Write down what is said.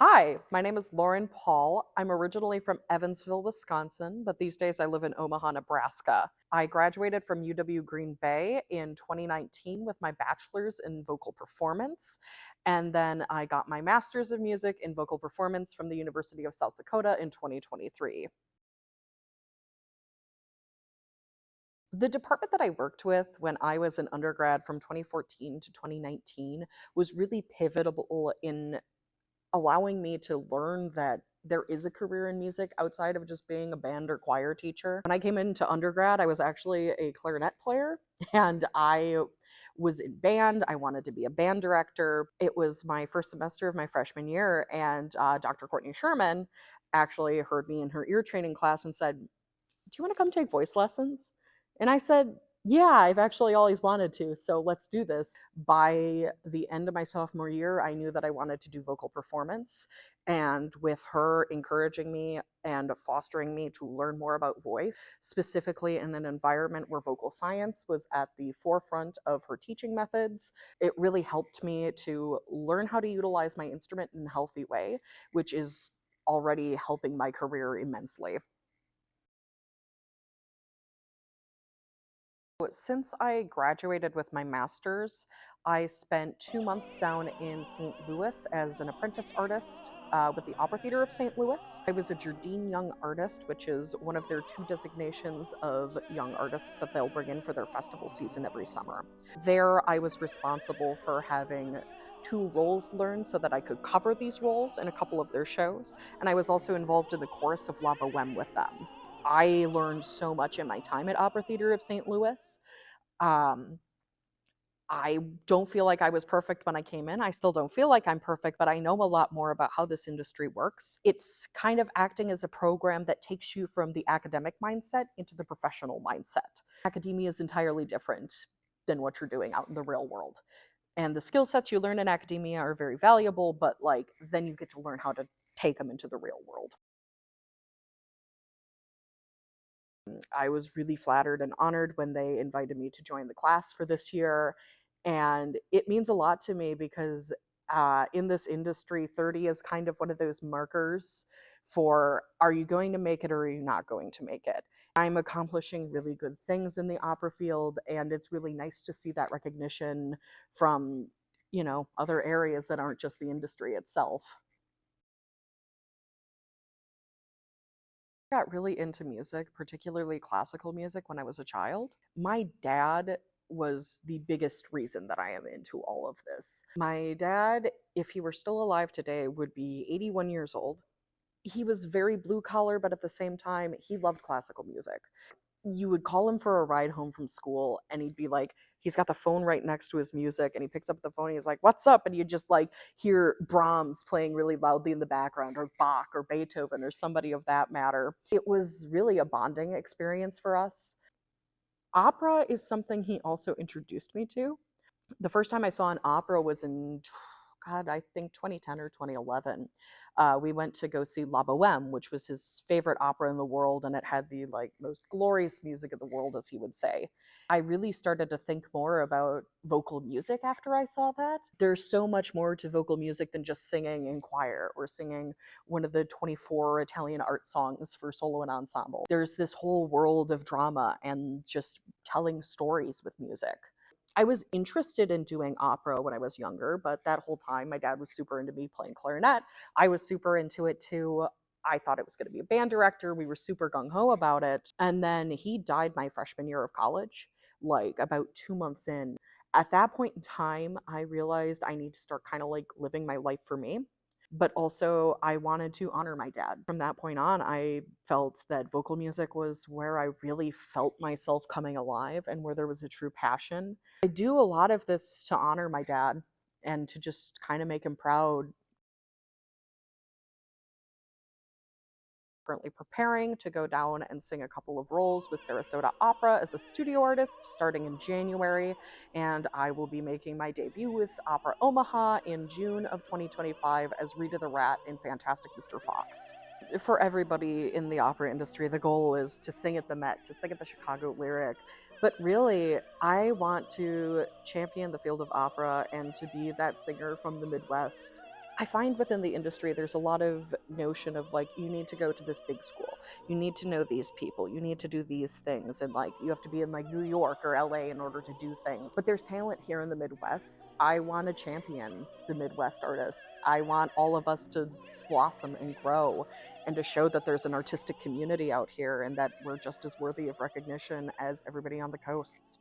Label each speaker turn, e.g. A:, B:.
A: Hi, my name is Lauren Paul. I'm originally from Evansville, Wisconsin, but these days I live in Omaha, Nebraska. I graduated from UW Green Bay in 2019 with my bachelor's in vocal performance, and then I got my master's of music in vocal performance from the University of South Dakota in 2023. The department that I worked with when I was an undergrad from 2014 to 2019 was really pivotal in allowing me to learn that there is a career in music outside of just being a band or choir teacher. When I came into undergrad, I was actually a clarinet player and I was in band. I wanted to be a band director. It was my first semester of my freshman year, and Dr. Courtney Sherman actually heard me in her ear training class and said, "Do you want to come take voice lessons?" And I said, "Yeah, I've actually always wanted to, so let's do this." By the end of my sophomore year, I knew that I wanted to do vocal performance. And with her encouraging me and fostering me to learn more about voice, specifically in an environment where vocal science was at the forefront of her teaching methods, it really helped me to learn how to utilize my instrument in a healthy way, which is already helping my career immensely. Since I graduated with my master's, I spent 2 months down in St. Louis as an apprentice artist with the Opera Theater of St. Louis. I was a Gerdine Young Artist, which is one of their two designations of young artists that they'll bring in for their festival season every summer. There, I was responsible for having two roles learned so that I could cover these roles in a couple of their shows, and I was also involved in the chorus of La Boheme with them. I learned so much in my time at Opera Theater of St. Louis. Um, I don't feel like I was perfect when I came in. I still don't feel like I'm perfect, but I know a lot more about how this industry works. It's kind of acting as a program that takes you from the academic mindset into the professional mindset. Academia is entirely different than what you're doing out in the real world. And the skill sets you learn in academia are very valuable, but like then you get to learn how to take them into the real world. I was really flattered and honored when they invited me to join the class for this year. And it means a lot to me because in this industry, 30 is kind of one of those markers for are you going to make it or are you not going to make it? I'm accomplishing really good things in the opera field, and it's really nice to see that recognition from, other areas that aren't just the industry itself. Got really into music, particularly classical music, when I was a child. My dad was the biggest reason that I am into all of this. My dad, if he were still alive today, would be 81 years old. He was very blue collar, but at the same time, he loved classical music. You would call him for a ride home from school and he'd be like, he's got the phone right next to his music and he picks up the phone and he's like, "What's up?" And you just like hear Brahms playing really loudly in the background, or Bach or Beethoven or somebody of that matter. It was really a bonding experience for us. Opera is something he also introduced me to. The first time I saw an opera was in, God, I think 2010 or 2011. We went to go see La Boheme, which was his favorite opera in the world, and it had the like most glorious music in the world, as he would say. I really started to think more about vocal music after I saw that. There's so much more to vocal music than just singing in choir or singing one of the 24 Italian art songs for solo and ensemble. There's this whole world of drama and just telling stories with music. I was interested in doing opera when I was younger, but that whole time my dad was super into me playing clarinet. I was super into it too. I thought it was going to be a band director. We were super gung ho about it. And then he died my freshman year of college, like about 2 months in. At that point in time, I realized I need to start kind of like living my life for me. But also, I wanted to honor my dad. From that point on, I felt that vocal music was where I really felt myself coming alive and where there was a true passion. I do a lot of this to honor my dad and to just kind of make him proud. Currently preparing to go down and sing a couple of roles with Sarasota Opera as a studio artist starting in January, and I will be making my debut with Opera Omaha in June of 2025 as Rita the Rat in Fantastic Mr. Fox. For everybody in the opera industry, the goal is to sing at the Met, to sing at the Chicago Lyric, but really, I want to champion the field of opera and to be that singer from the Midwest. I find within the industry there's a lot of notion of like, you need to go to this big school, you need to know these people, you need to do these things, and like you have to be in like New York or LA in order to do things. But there's talent here in the Midwest. I want to champion the Midwest artists. I want all of us to blossom and grow, and to show that there's an artistic community out here and that we're just as worthy of recognition as everybody on the coasts.